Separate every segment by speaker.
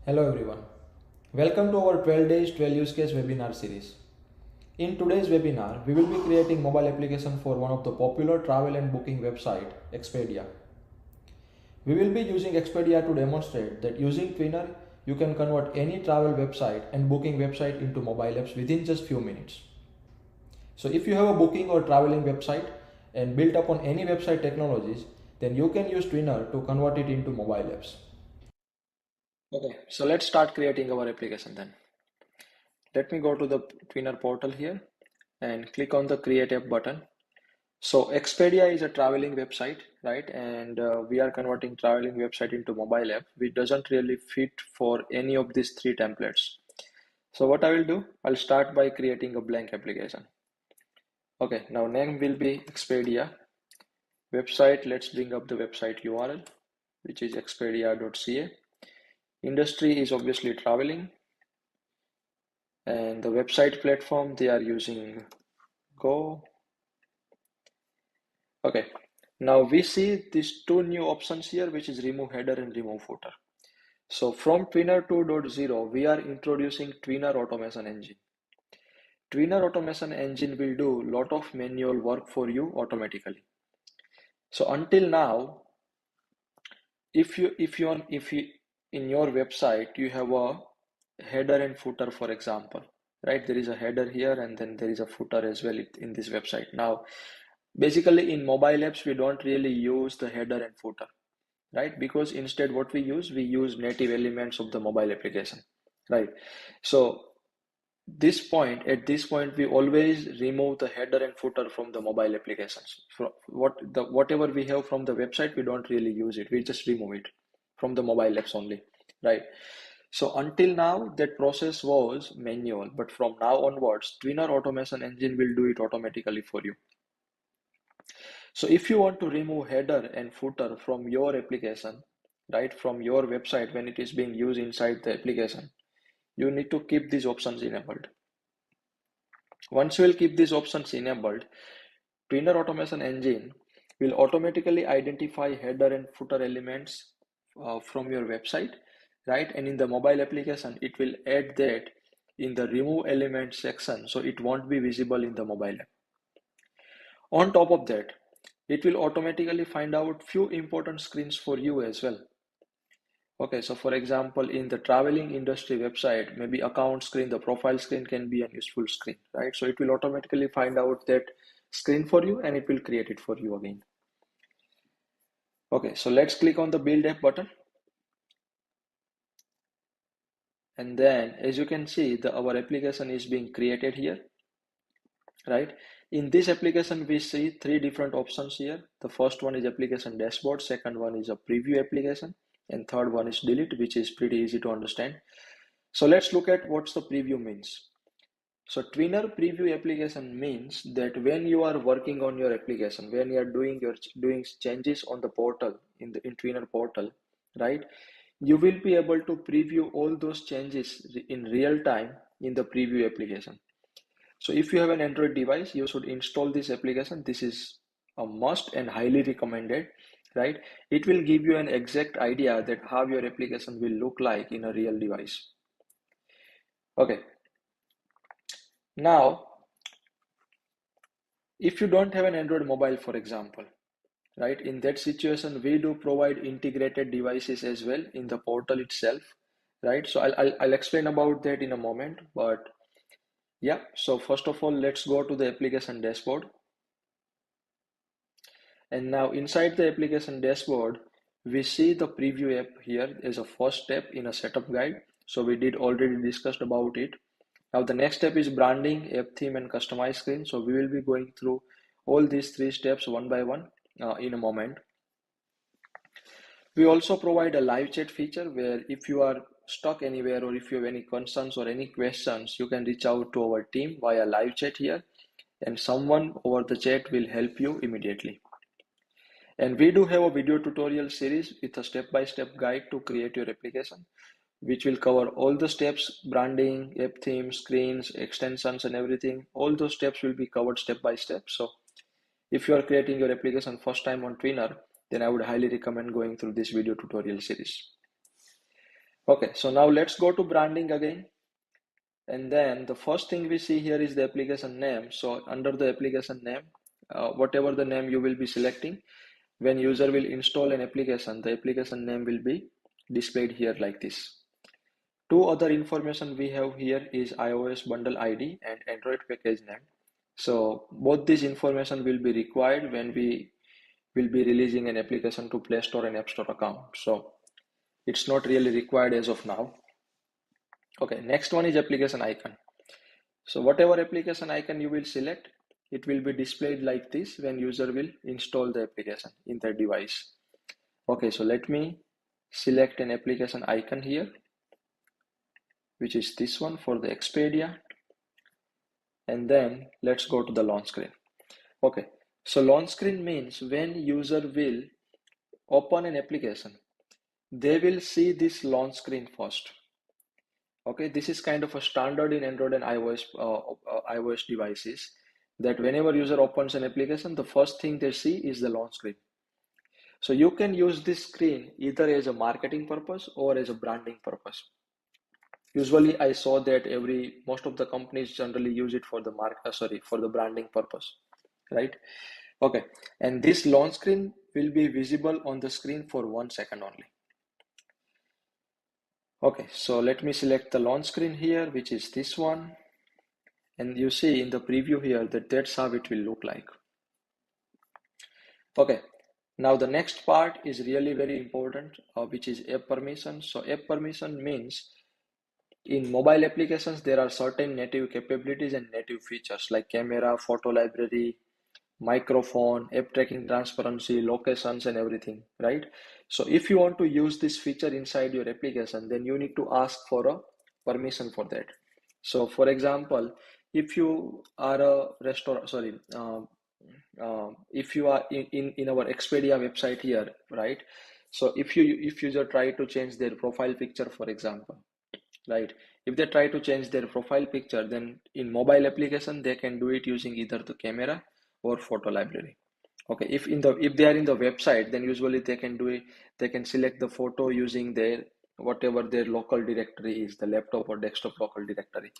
Speaker 1: Hello everyone. Welcome to our 12 days 12 use case webinar series. In today's webinar, we will be creating mobile application for one of the popular travel and booking website, Expedia. We will be using Expedia to demonstrate that using Twinr, you can convert any travel website and booking website into mobile apps within just few minutes. So if you have a booking or traveling website and built upon any website technologies, then you can use Twinr to convert it into mobile apps. Okay, so let's start creating our application then. Let me go to the Twinr portal here and click on the create app button. So Expedia is a traveling website, right? And we are converting traveling website into mobile app, which doesn't really fit for any of these three templates. So what I will do, I'll start by creating a blank application. Okay, now name will be Expedia. Website, let's bring up the website URL, which is expedia.ca. Industry is obviously traveling. And the website platform, they are using Go. Okay, now we see these two new options here, which is remove header and remove footer. So from Twinr 2.0, we are introducing Twinr Automation Engine. Twinr Automation Engine will do a lot of manual work for you automatically. So until now, if you in your website you have a header and footer, for example, right? There is a header here and then there is a footer as well in this website. Now, basically in mobile apps, we don't really use the header and footer, right? Because instead what we use native elements of the mobile application, right? So at this point, we always remove the header and footer from the mobile applications. From whatever we have from the website, we don't really use it. We just remove it from the mobile apps only, right? So until now, that process was manual, but from now onwards, Twinr Automation Engine will do it automatically for you. So if you want to remove header and footer from your application, right, from your website when it is being used inside the application, you need to keep these options enabled. Once you will keep these options enabled, Twinr Automation Engine will automatically identify header and footer elements from your website, right? And in the mobile application, it will add that in the remove element section, so it won't be visible in the mobile app. On top of that, it will automatically find out few important screens for you as well. Okay, so for example, in the traveling industry website, maybe account screen, the profile screen can be a useful screen, right? So it will automatically find out that screen for you and it will create it for you again. Okay, so let's click on the build app button. And then as you can see, our application is being created here, right? In this application, we see three different options here. The first one is application dashboard, second one is a preview application, and third one is delete, which is pretty easy to understand. So let's look at what the preview means. So Twinr preview application means that when you are working on your application, when you are doing changes on the portal in Twinr portal, right? You will be able to preview all those changes in real time in the preview application. So if you have an Android device, you should install this application. This is a must and highly recommended, right? It will give you an exact idea that how your application will look like in a real device. Okay. Now, if you don't have an Android mobile, for example, right? In that situation, we do provide integrated devices as well in the portal itself, right? So I'll explain about that in a moment, but yeah. So first of all, let's go to the application dashboard. And now inside the application dashboard, we see the preview app here as a first step in a setup guide. So we did already discussed about it. Now the next step is branding, app theme, and customize screen. So we will be going through all these three steps one by one in a moment. We also provide a live chat feature where if you are stuck anywhere or if you have any concerns or any questions, you can reach out to our team via live chat here, and someone over the chat will help you immediately. And we do have a video tutorial series with a step-by-step guide to create your application, which will cover all the steps, branding, app themes, screens, extensions, and everything. All those steps will be covered step by step. So if you are creating your application first time on Twinr, then I would highly recommend going through this video tutorial series. Okay, so now let's go to branding again. And then the first thing we see here is the application name. So under the application name, whatever the name you will be selecting, when user will install an application, the application name will be displayed here like this. Two other information we have here is iOS bundle ID and Android package name. So both these information will be required when we will be releasing an application to Play Store and App Store account. So it's not really required as of now. Okay, next one is application icon. So whatever application icon you will select, it will be displayed like this when user will install the application in their device. Okay, so let me select an application icon here, which is this one for the Expedia. And then let's go to the launch screen. Okay, so launch screen means when user will open an application, they will see this launch screen first. Okay, this is kind of a standard in Android and iOS devices, that whenever user opens an application, the first thing they see is the launch screen. So you can use this screen either as a marketing purpose or as a branding purpose. Usually I saw that most of the companies generally use it for the for the branding purpose, right? Okay, and this launch screen will be visible on the screen for 1 second only. Okay, so let me select the launch screen here, which is this one. And you see in the preview here that that's how it will look like. Okay, now the next part is really very important, which is app permission. So app permission means in mobile applications, there are certain native capabilities and native features like camera, photo library, microphone, app tracking transparency, locations, and everything, right? So if you want to use this feature inside your application, then you need to ask for a permission for that. So for example, if you are a restaurant, if you are in our Expedia website here, right? So if user try to change their profile picture, for example, right? If they try to change their profile picture, then in mobile application, they can do it using either the camera or photo library. Okay, if they are in the website, then usually they can do it, they can select the photo using their whatever their local directory is, the laptop or desktop local directory.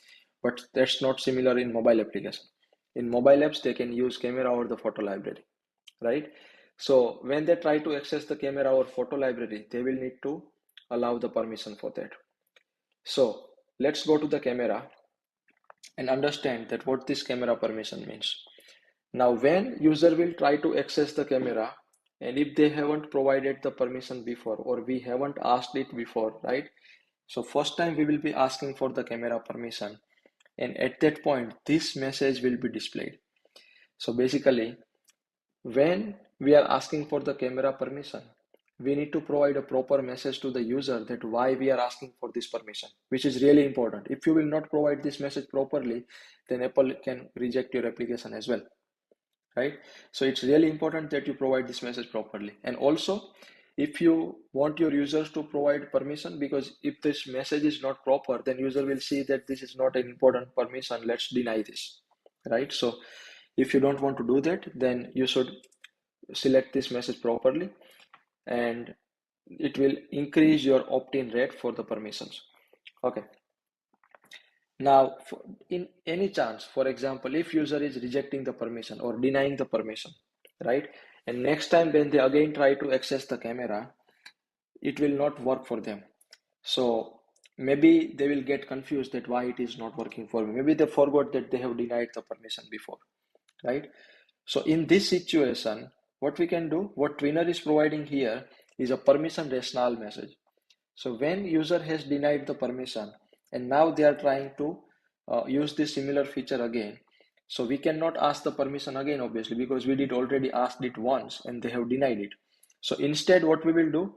Speaker 1: But that's not similar in mobile application. In mobile apps, they can use camera or the photo library, right? So when they try to access the camera or photo library, they will need to allow the permission for that. So let's go to the camera and understand that what this camera permission means. Now, when user will try to access the camera, and if they haven't provided the permission before, or we haven't asked it before, right? So first time we will be asking for the camera permission, and at that point, this message will be displayed. So basically, when we are asking for the camera permission, we need to provide a proper message to the user that why we are asking for this permission, which is really important. If you will not provide this message properly, then Apple can reject your application as well, right? So it's really important that you provide this message properly. And also, if you want your users to provide permission, because if this message is not proper, then user will see that this is not an important permission, let's deny this, right? So if you don't want to do that, then you should select this message properly, and it will increase your opt-in rate for the permissions. Okay, now in any chance, for example, if user is rejecting the permission or denying the permission, right, and next time when they again try to access the camera, it will not work for them. So maybe they will get confused that why it is not working for me. Maybe they forgot that they have denied the permission before, right? So in this situation, what we can do, what Twinr is providing here is a permission rationale message. So when user has denied the permission and now they are trying to use this similar feature again, so we cannot ask the permission again, obviously, because we did already asked it once and they have denied it. So instead, what we will do,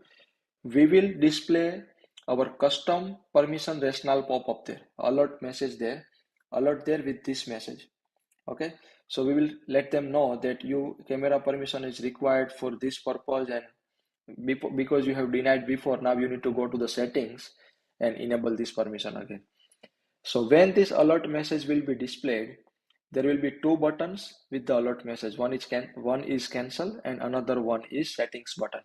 Speaker 1: we will display our custom permission rationale pop-up there, alert message there, alert there with this message. Okay, so we will let them know that you camera permission is required for this purpose, and because you have denied before, now you need to go to the settings and enable this permission again. So when this alert message will be displayed, there will be two buttons with the alert message. One is cancel and another one is settings button.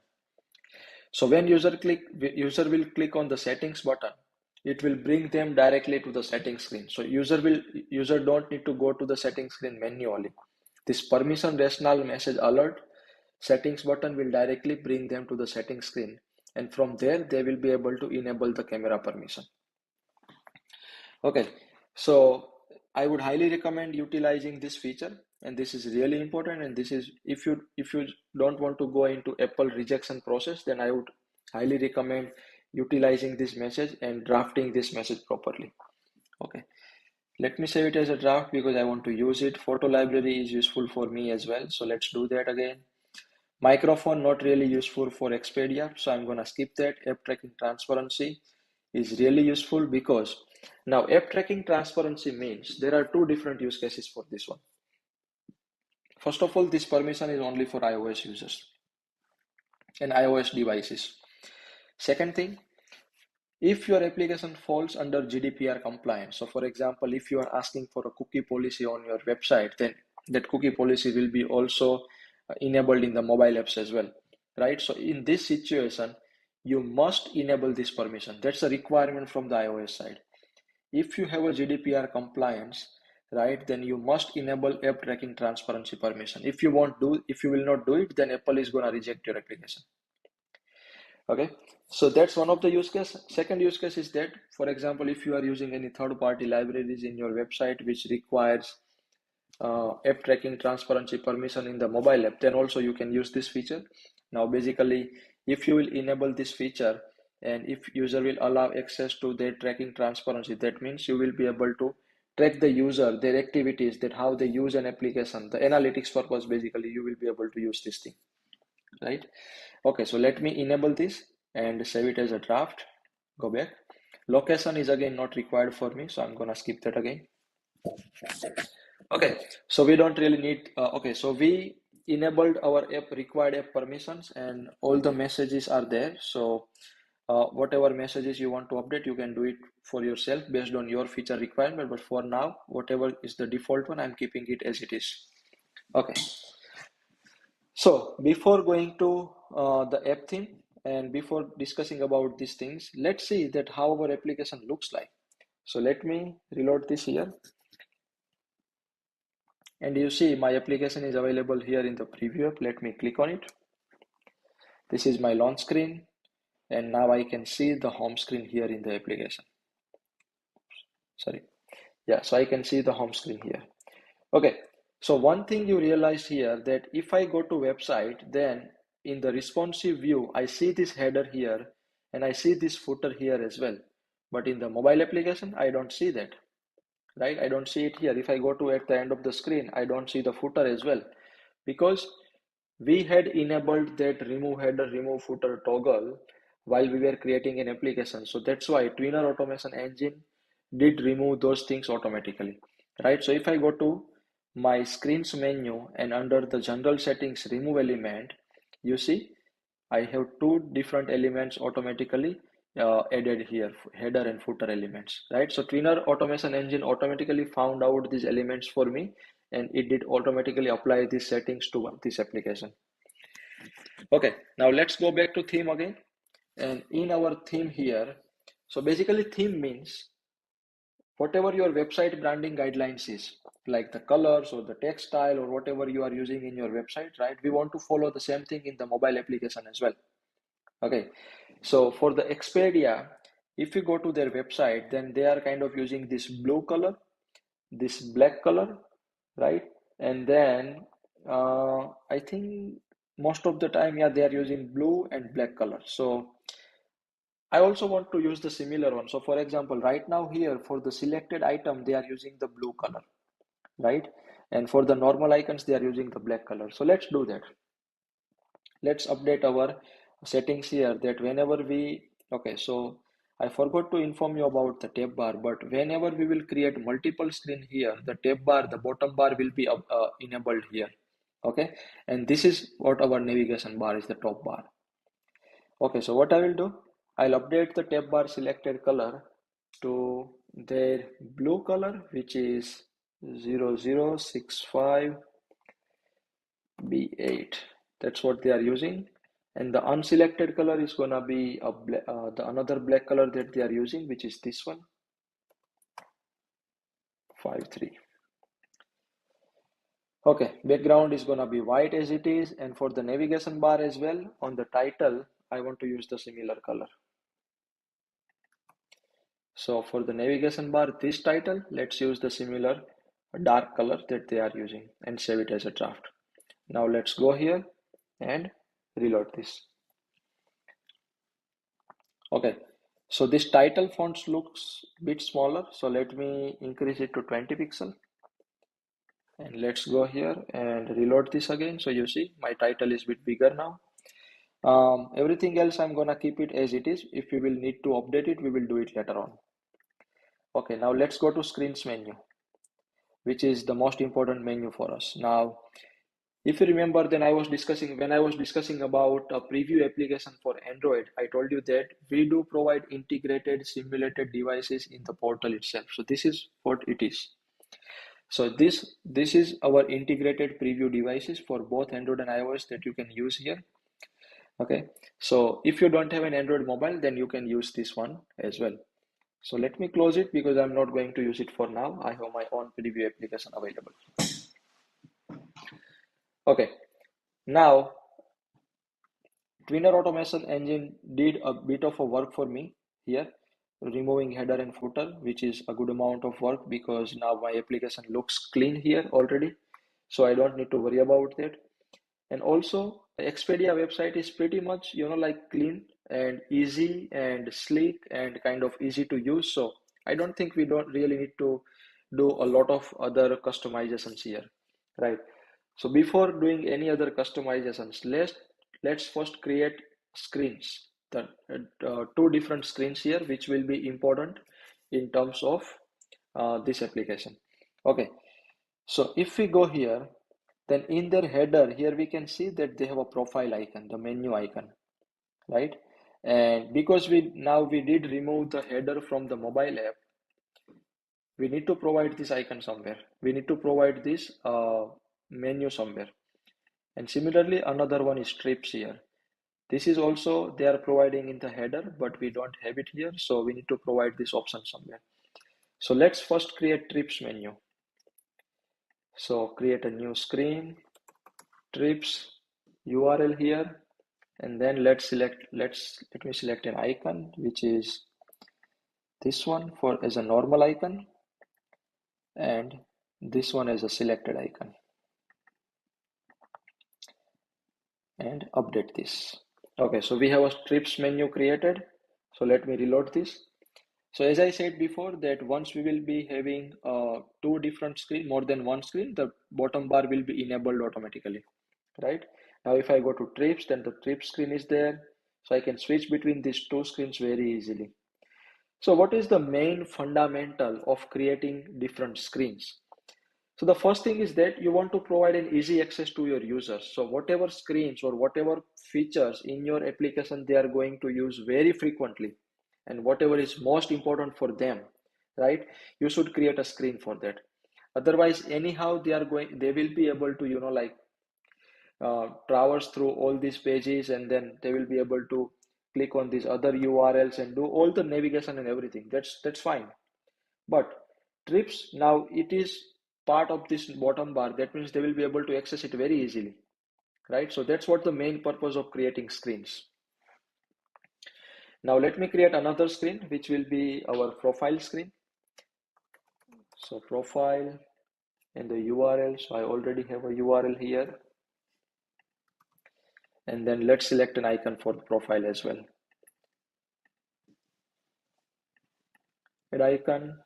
Speaker 1: So when user will click on the settings button, it will bring them directly to the settings screen. So user don't need to go to the settings screen manually. This permission rationale message alert settings button will directly bring them to the settings screen, and from there they will be able to enable the camera permission. Okay, so I would highly recommend utilizing this feature, and this is really important. And this is, if you don't want to go into Apple rejection process, then I would highly recommend utilizing this message and drafting this message properly. Okay, let me save it as a draft because I want to use it. Photo library is useful for me as well, so let's do that again. Microphone not really useful for Expedia, so I'm gonna skip that. App tracking transparency is really useful because now app tracking transparency means there are two different use cases for this one. First of all, this permission is only for iOS users and iOS devices. Second thing, if your application falls under GDPR compliance, so for example, if you are asking for a cookie policy on your website, then that cookie policy will be also enabled in the mobile apps as well, right? So in this situation, you must enable this permission. That's a requirement from the iOS side. If you have a GDPR compliance, right, then you must enable app tracking transparency permission. If you will not do it, then Apple is gonna reject your application. Okay, so that's one of the use case. Second use case is that, for example, if you are using any third-party libraries in your website which requires app tracking transparency permission in the mobile app, then also you can use this feature. Now, basically, if you will enable this feature and if user will allow access to their tracking transparency, that means you will be able to track the user, their activities, that how they use an application, the analytics purpose, basically, you will be able to use this thing, right? Okay, so let me enable this and save it as a draft. Go back. Location is again not required for me, so I'm gonna skip that again. Okay, so we don't really need, okay, so we enabled our app required app permissions and all the messages are there. So whatever messages you want to update, you can do it for yourself based on your feature requirement. But for now, whatever is the default one, I'm keeping it as it is. Okay, so before going to the app theme and before discussing about these things, let's see that how our application looks like. So let me reload this here. And you see my application is available here in the preview app. Let me click on it. This is my launch screen. And now I can see the home screen here in the application. Sorry. Yeah, so I can see the home screen here. Okay, so one thing you realize here that if I go to website, then in the responsive view, I see this header here and I see this footer here as well. But in the mobile application, I don't see that, right? I don't see it here. If I go to at the end of the screen, I don't see the footer as well because we had enabled that remove header, remove footer toggle while we were creating an application. So that's why Twinr automation engine did remove those things automatically, right? So if I go to my screens menu and under the general settings remove element, you see I have two different elements automatically added here, header and footer elements, right? So Twinr automation engine automatically found out these elements for me and it did automatically apply these settings to this application. Okay, now let's go back to theme again. And in our theme here, so basically theme means whatever your website branding guidelines is, like the colors or the text style or whatever you are using in your website, right? We want to follow the same thing in the mobile application as well. Okay, so for the Expedia, if you go to their website, then they are kind of using this blue color, this black color, right? And then I think most of the time, yeah, they are using blue and black color. So I also want to use the similar one. So for example, right now here for the selected item, they are using the blue color, right? And for the normal icons, they are using the black color. So let's do that. Let's update our settings here that whenever we, okay, so I forgot to inform you about the tab bar, but whenever we will create multiple screen here, the tab bar, the bottom bar will be enabled here. Okay, and this is what our navigation bar is, the top bar. Okay, so what I will do, I'll update the tab bar selected color to their blue color, which is 0065B8. That's what they are using. And the unselected color is gonna be the another black color that they are using, which is this one, 53. Okay, background is gonna be white as it is, and for the navigation bar as well, on the title, I want to use the similar color. So for the navigation bar, this title, let's use the similar dark color that they are using and save it as a draft. Now let's go here and reload this. Okay, so this title font looks a bit smaller, so let me increase it to 20 pixel. And let's go here and reload this again. So you see my title is a bit bigger now. Everything else I'm gonna keep it as it is. If we will need to update it, we will do it later on. Okay, now let's go to screens menu, which is the most important menu for us. Now, if you remember, then when I was discussing about a preview application for Android, I told you that we do provide integrated simulated devices in the portal itself. So this is what it is. So this is our integrated preview devices for both Android and iOS that you can use here. Okay, so if you don't have an Android mobile, then you can use this one as well. So let me close it because I'm not going to use it for now. I have my own preview application available. Okay, now Twinr automation engine did a bit of a work for me here, removing header and footer, which is a good amount of work because now my application looks clean here already. So I don't need to worry about that. And also the Expedia website is pretty much, like clean and easy and sleek and kind of easy to use. So I don't think we don't really need to do a lot of other customizations here, right? So before doing any other customizations, let's first create screens. The two different screens here, which will be important in terms of this application. Okay, so if we go here, then in their header here we can see that they have a profile icon, the menu icon, right? And because we did remove the header from the mobile app, we need to provide this icon somewhere. We need to provide this menu somewhere. And similarly, another one is trips here. This is also they are providing in the header, but we don't have it here, so we need to provide this option somewhere. So let's first create trips menu. So create a new screen, trips URL here, and then let me select an icon, which is this one for as a normal icon, and this one as a selected icon, and update this. Okay, so we have a trips menu created. So let me reload this. So as I said before, that once we will be having two different screen, more than one screen, the bottom bar will be enabled automatically, right? Now if I go to trips, then the trip screen is there. So I can switch between these two screens very easily. So what is the main fundamental of creating different screens? So the first thing is that you want to provide an easy access to your users. So whatever screens or whatever features in your application they are going to use very frequently, and whatever is most important for them, right? You should create a screen for that. Otherwise, anyhow, they will be able to, traverse through all these pages, and then they will be able to click on these other URLs and do all the navigation and everything. That's fine. But trips, now it is part of this bottom bar. That means they will be able to access it very easily, right? So that's what the main purpose of creating screens. Now let me create another screen, which will be our profile screen. So profile and the URL. So I already have a URL here. And then let's select an icon for the profile as well. Add icon,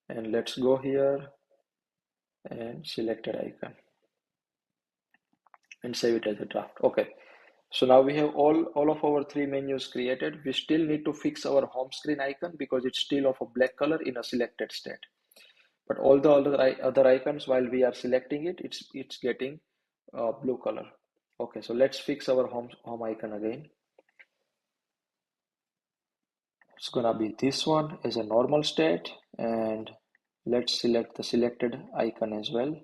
Speaker 1: and let's go here and select an icon and save it as a draft. Okay. So now we have all of our three menus created. We still need to fix our home screen icon because it's still of a black color in a selected state. But all the other icons, while we are selecting it, it's getting blue color. Okay, so let's fix our home icon again. It's gonna be this one as a normal state, and let's select the selected icon as well.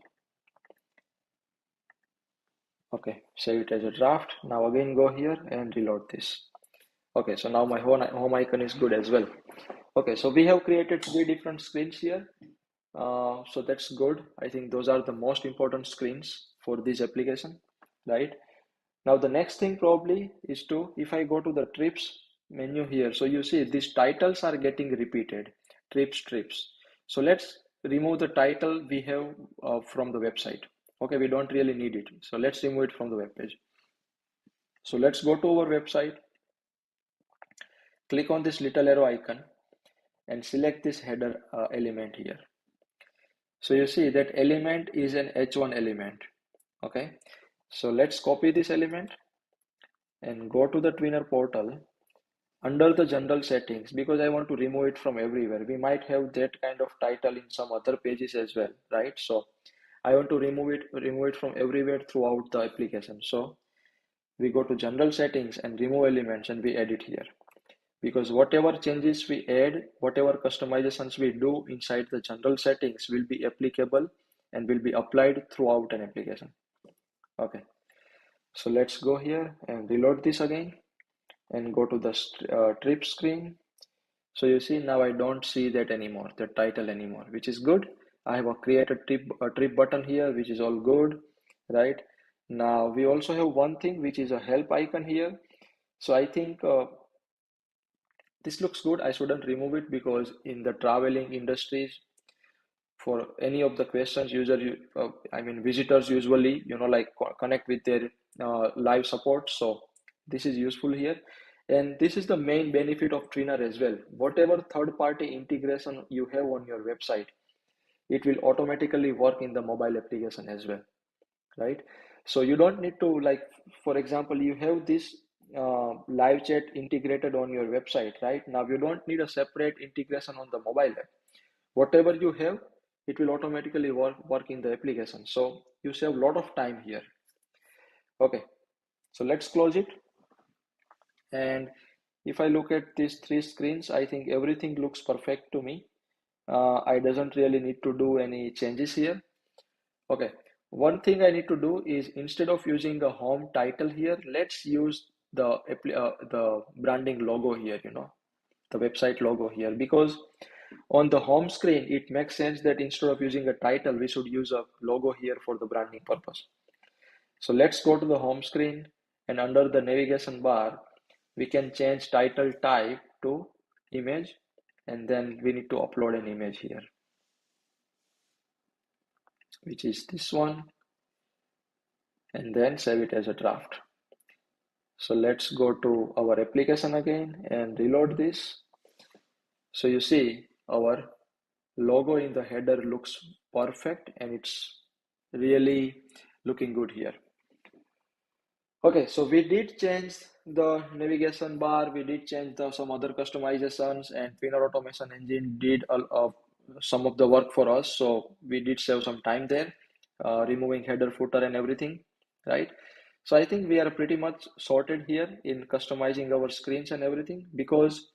Speaker 1: Okay, save it as a draft. Now again go here and reload this. Okay, so now my home icon is good as well. Okay, so we have created three different screens here. So that's good. I think those are the most important screens for this application, right? Now the next thing probably is to, if I go to the trips menu here, so you see these titles are getting repeated, trips. So let's remove the title we have from the website. Okay, we don't really need it. So let's remove it from the web page. So let's go to our website, click on this little arrow icon and select this header element here. So you see that element is an H1 element. Okay, so let's copy this element and go to the Twinr portal under the general settings because I want to remove it from everywhere. We might have that kind of title in some other pages as well, right? So I want to remove it from everywhere throughout the application. So we go to general settings and remove elements and we add it here. Because whatever changes we add, whatever customizations we do inside the general settings will be applicable and will be applied throughout an application. Okay, so let's go here and reload this again and go to the trip screen. So you see now I don't see that anymore, the title anymore, which is good. I have created a trip button here, which is all good, right? Now we also have one thing which is a help icon here. So I think this looks good. I shouldn't remove it because in the traveling industries, for any of the questions visitors usually like connect with their live support. So this is useful here, and this is the main benefit of Twinr as well. Whatever third party integration you have on your website, it will automatically work in the mobile application as well, right? So you don't need to, like, for example, you have this live chat integrated on your website. Right now you don't need a separate integration on the mobile app. Whatever you have, it will automatically work in the application, so you save a lot of time here. Okay, so let's close it. And if I look at these three screens, I think everything looks perfect to me. I doesn't really need to do any changes here. Okay, one thing I need to do is, instead of using the home title here, let's use the branding logo here, the website logo here, because on the home screen, it makes sense that instead of using a title, we should use a logo here for the branding purpose. So let's go to the home screen, and under the navigation bar, we can change title type to image, and then we need to upload an image here, which is this one, and then save it as a draft. So let's go to our application again and reload this. So you see our logo in the header looks perfect and it's really looking good here. Okay, so we did change the navigation bar, we did change some other customizations, and Twinr Automation Engine did some of the work for us. So we did save some time there, removing header, footer, and everything, right? So I think we are pretty much sorted here in customizing our screens and everything, because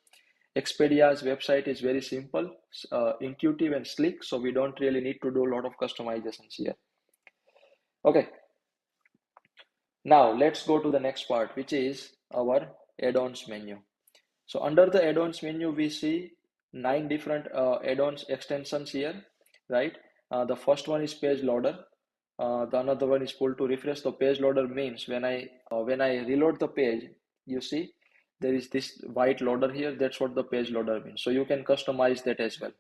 Speaker 1: Expedia's website is very simple, intuitive, and sleek. So we don't really need to do a lot of customizations here. Okay, now let's go to the next part, which is our add-ons menu. So under the add-ons menu, we see 9 different add-ons extensions here, right? The first one is page loader. The another one is pull to refresh. The page loader means when I reload the page, you see there is this white loader here. That's what the page loader means. So you can customize that as well.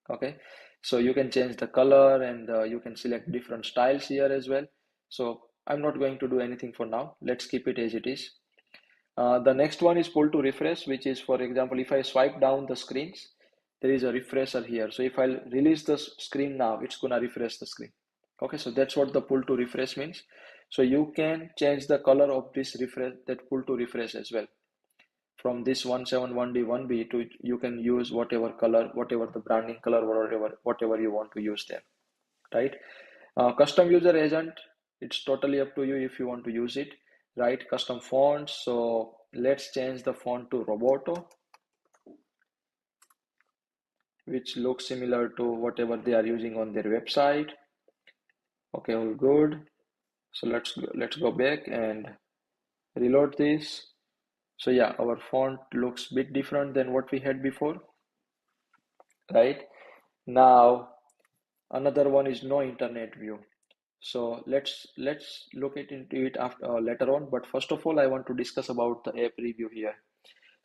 Speaker 1: Okay, so you can change the color, and you can select different styles here as well. So I'm not going to do anything for now. Let's keep it as it is. The next one is pull to refresh, which is, for example, if I swipe down the screens, there is a refresher here. So if I release the screen now, it's gonna refresh the screen. Okay, so that's what the pull to refresh means. So you can change the color of this refresh, that pull to refresh as well. From this 171D 1B to, you can use whatever color, whatever the branding color, whatever you want to use there, right? Custom user agent, it's totally up to you if you want to use it, right? Custom fonts, so let's change the font to Roboto, which looks similar to whatever they are using on their website. Okay, all good. So let's go back and reload this. So yeah, our font looks a bit different than what we had before, right? Now another one is no internet view. So let's look into it after later on. But first of all, I want to discuss about the app review here.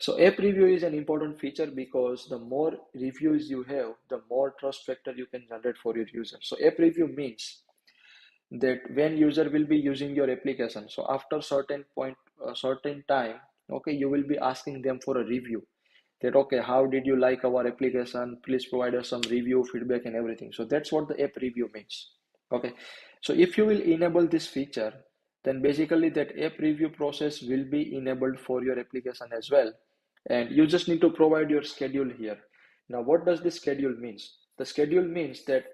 Speaker 1: So app review is an important feature because the more reviews you have, the more trust factor you can generate for your user. So app review means that when user will be using your application, so after certain point, certain time, okay, you will be asking them for a review. That okay, how did you like our application? Please provide us some review, feedback, and everything. So that's what the app review means. Okay, so if you will enable this feature, then basically that app review process will be enabled for your application as well. And you just need to provide your schedule here. Now, what does this schedule means? The schedule means that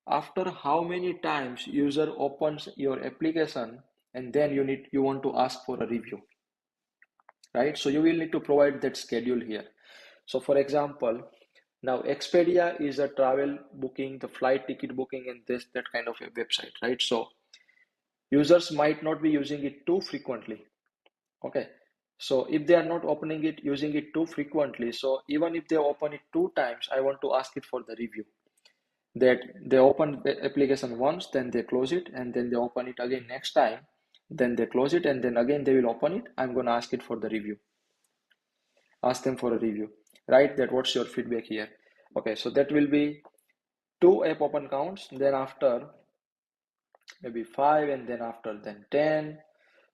Speaker 1: after how many times user opens your application, and then you want to ask for a review, right? So you will need to provide that schedule here. So for example, now Expedia is a travel booking, the flight ticket booking, and this that kind of a website, right? So users might not be using it too frequently. Okay, so if they are not opening it, using it too frequently, so even if they open it 2 times, I want to ask it for the review. That they open the application once, then they close it, and then they open it again next time, then they close it, and then again they will open it. I'm gonna ask it for the review. Ask them for a review, right? That what's your feedback here? Okay, so that will be 2 app open counts, then after maybe 5, and then after then 10.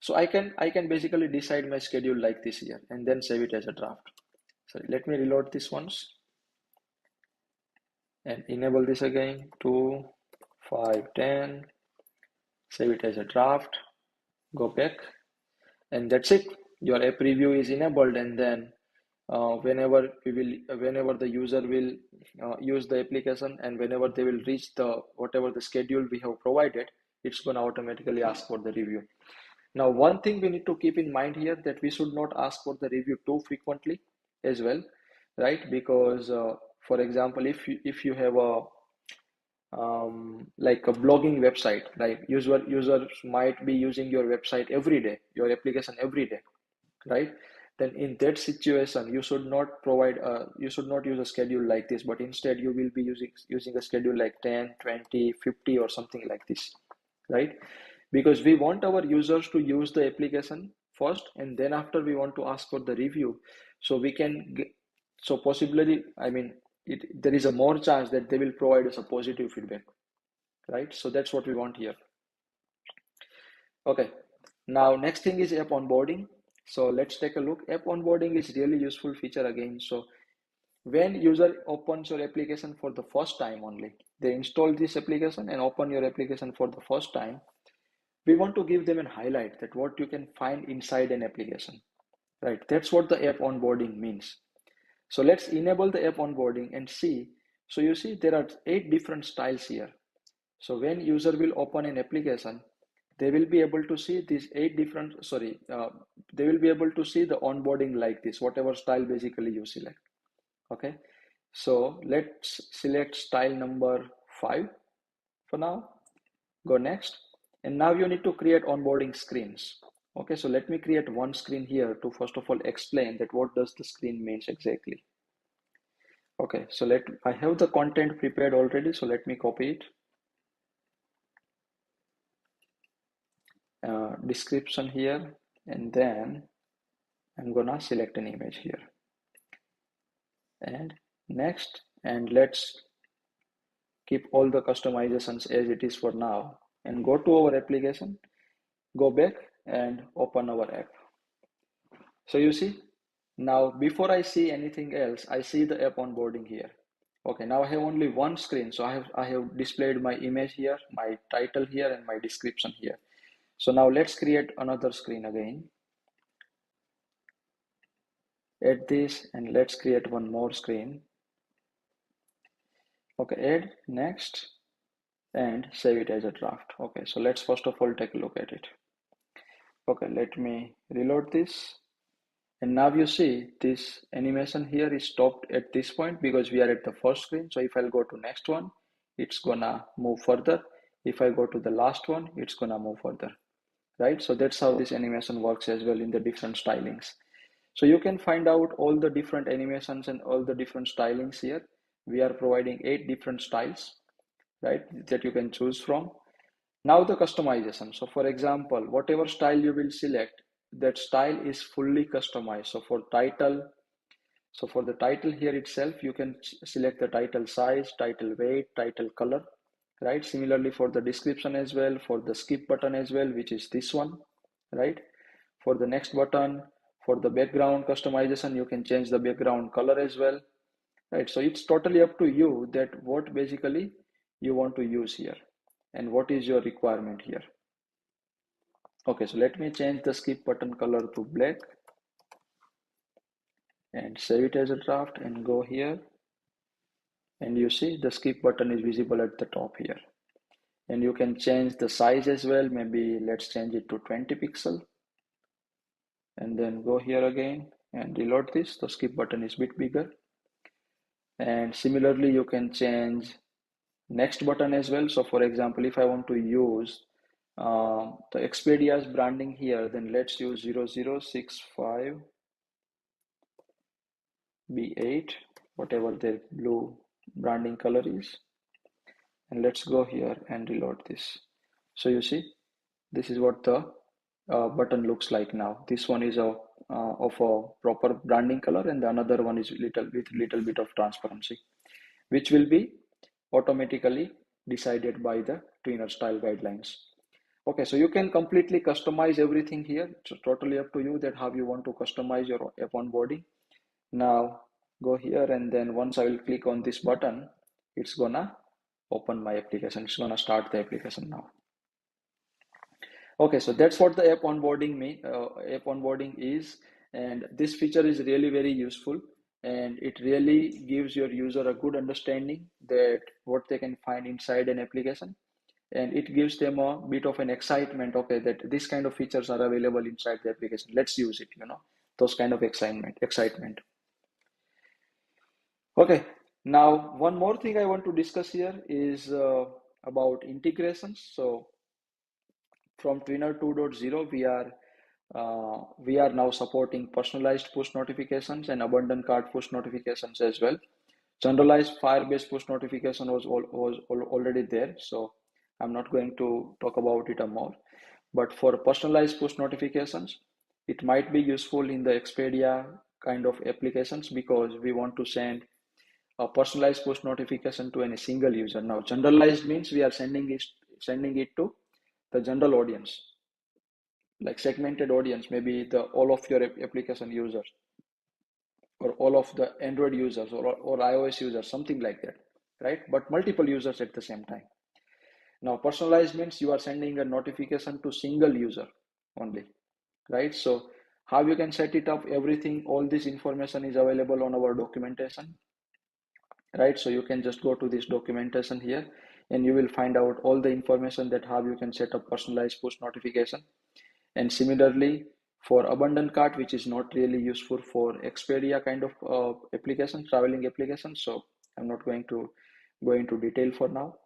Speaker 1: So I can basically decide my schedule like this here and then save it as a draft. So let me reload this once and enable this again. 2, 5, 10. Save it as a draft. Go back, and that's it. Your app preview is enabled, and then whenever the user will use the application, and whenever they will reach the whatever the schedule we have provided, it's going to automatically ask for the review. Now, one thing we need to keep in mind here, that we should not ask for the review too frequently as well, right? Because for example, if you have a like a blogging website, like users might be using your website every day, your application every day, right? Then in that situation, you should not use a schedule like this, but instead you will be using a schedule like 10, 20, 50 or something like this, right? Because we want our users to use the application first, and then after we want to ask for the review, so we can get, so possibly, I mean, there is a more chance that they will provide us a positive feedback, right? So that's what we want here. Okay, now next thing is app onboarding. So let's take a look. App onboarding is really useful feature again. So when user opens your application for the first time only, they install this application and open your application for the first time, we want to give them a highlight that what you can find inside an application, right? That's what the app onboarding means. So let's enable the app onboarding and see. So you see there are 8 different styles here. So when user will open an application, they will be able to see these 8 different, they will be able to see the onboarding like this, whatever style basically you select. Okay, so let's select style number 5 for now. Go next. And now you need to create onboarding screens. Okay, so let me create one screen here to first of all explain that what does the screen means exactly. Okay, so I have the content prepared already, so let me copy it. Description here, and then I'm gonna select an image here. And next, and let's keep all the customizations as it is for now, and go to our application, go back and open our app. So you see, now before I see anything else, I see the app onboarding here. Okay, now I have only one screen, so I have displayed my image here, my title here, and my description here. So now let's create another screen again. Add this, and let's create one more screen. Okay, add, next, and save it as a draft. Okay, so let's first of all take a look at it. Okay, let me reload this. And now you see this animation here is stopped at this point because we are at the first screen. So if I'll go to next one, it's gonna move further. If I go to the last one, it's gonna move further. right? So that's how this animation works as well in the different stylings. So you can find out all the different animations and all the different stylings here. We are providing 8 different styles, right, that you can choose from. Now the customization. So for example, whatever style you will select, that style is fully customized. So for title, so for the title here itself, you can select the title size, title weight, title color, right? Similarly for the description as well, for the skip button as well, which is this one, right? For the next button, for the background customization, you can change the background color as well, right? So it's totally up to you that what basically you want to use here and what is your requirement here. Okay, so let me change the skip button color to black and save it as a draft and go here. And you see the skip button is visible at the top here. And you can change the size as well. Maybe let's change it to 20 pixel and then go here again and reload this. The skip button is a bit bigger. And similarly, you can change next button as well. So for example, if I want to use the Expedia's branding here, then let's use 0065B8, whatever their blue branding color is. And let's go here and reload this. So you see, this is what the button looks like now. This one is of a proper branding color, and the another one is with little bit of transparency, which will be automatically decided by the Twinr style guidelines. Okay, so you can completely customize everything here. It's totally up to you that how you want to customize your app onboarding. Now go here, and then once I will click on this button, it's gonna open my application. It's gonna start the application now. Okay, so that's what the app onboarding is, and this feature is really very useful, and it really gives your user a good understanding that what they can find inside an application, and it gives them a bit of an excitement. Okay, that this kind of features are available inside the application. Let's use it. Those kind of excitement. Okay, now one more thing I want to discuss here is about integrations. So from Twinr 2.0, we are now supporting personalized push notifications and abandoned cart push notifications as well. Generalized fire-based push notification was already there, so I'm not going to talk about it more. But for personalized push notifications, it might be useful in the Expedia kind of applications because we want to send a personalized push notification to any single user. Now, generalized means we are sending it to the general audience, like segmented audience, maybe the all of your application users or all of the Android users or iOS users, something like that, right? But multiple users at the same time. Now, personalized means you are sending a notification to single user only, right? So how you can set it up, everything, all this information is available on our documentation, right? So you can just go to this documentation here and you will find out all the information that how you can set up personalized push notification. And similarly, for abandoned cart, which is not really useful for Expedia kind of application, traveling application. So I'm not going to go into detail for now.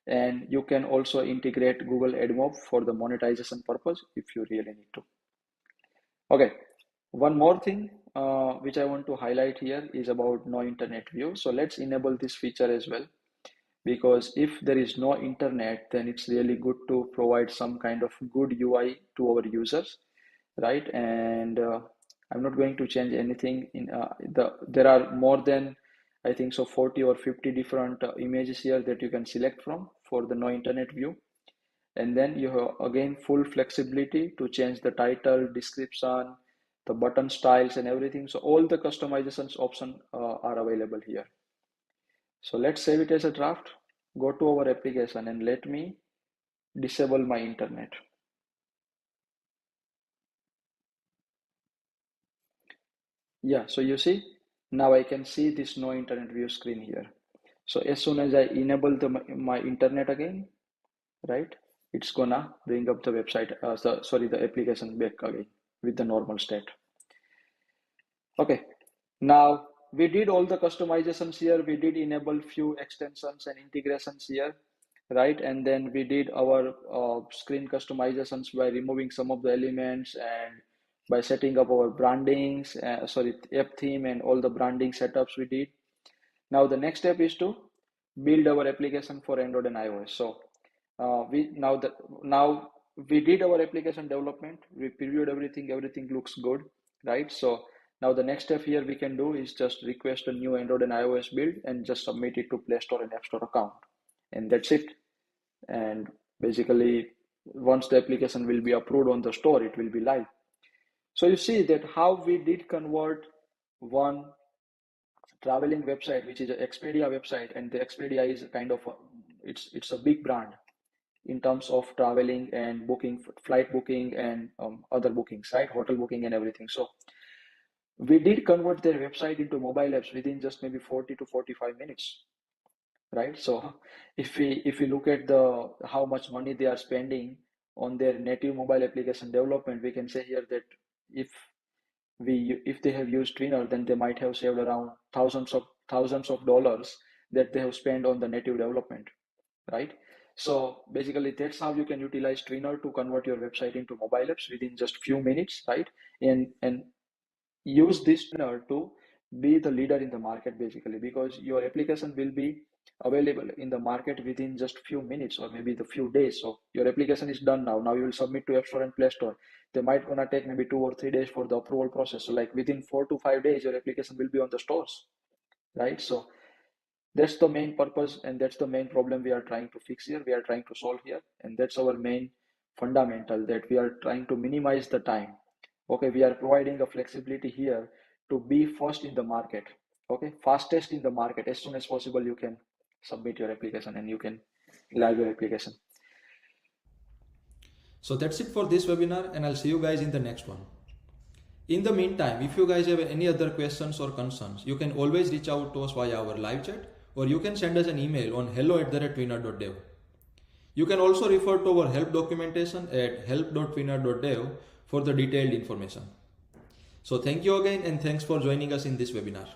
Speaker 1: And you can also integrate Google AdMob for the monetization purpose if you really need to. Okay, one more thing which I want to highlight here is about no internet view. So let's enable this feature as well, because if there is no internet, then it's really good to provide some kind of good UI to our users, right? And I'm not going to change anything in there are more than, I think so, 40 or 50 different images here that you can select from for the no internet view. And then you have again full flexibility to change the title, description, the button styles and everything. So all the customizations option are available here. So let's save it as a draft, go to our application and let me disable my internet. Yeah, so you see, now I can see this no internet view screen here. So as soon as I enable my internet again, right, it's gonna bring up the website, sorry, the application back again with the normal state. Okay, now we did all the customizations here. We did enable few extensions and integrations here. right? And then we did our screen customizations by removing some of the elements and by setting up our brandings, app theme and all the branding setups we did. Now the next step is to build our application for Android and iOS. So now we did our application development, we previewed everything, everything looks good, right? So now the next step here we can do is just request a new Android and iOS build and just submit it to Play Store and App Store account, and that's it. And basically, once the application will be approved on the store, it will be live. So you see that how we did convert one traveling website, which is an Expedia website, and the Expedia is kind of it's a big brand in terms of traveling and booking, flight booking and other bookings, right? Hotel booking and everything. So we did convert their website into mobile apps within just maybe 40 to 45 minutes, right? So if we look at the how much money they are spending on their native mobile application development, we can say here that if if they have used Twinr, then they might have saved around thousands of dollars that they have spent on the native development, right? So basically, that's how you can utilize Twinr to convert your website into mobile apps within just few minutes, right? And use this Twinr to be the leader in the market, basically, because your application will be available in the market within just few minutes or maybe the few days. So your application is done now. Now you will submit to App Store and Play Store. They might gonna take maybe 2 or 3 days for the approval process. So like within 4 to 5 days, your application will be on the stores, right? So that's the main purpose and that's the main problem we are trying to fix here, we are trying to solve here, and that's our main fundamental, that we are trying to minimize the time. Okay, we are providing a flexibility here to be first in the market. Okay, fastest in the market, as soon as possible you can submit your application and you can live your application.
Speaker 2: So that's it for this webinar, and I'll see you guys in the next one. In the meantime, if you guys have any other questions or concerns, you can always reach out to us via our live chat, or you can send us an email on hello@twinr.dev. You can also refer to our help documentation at help.twinr.dev for the detailed information. So thank you again, and thanks for joining us in this webinar.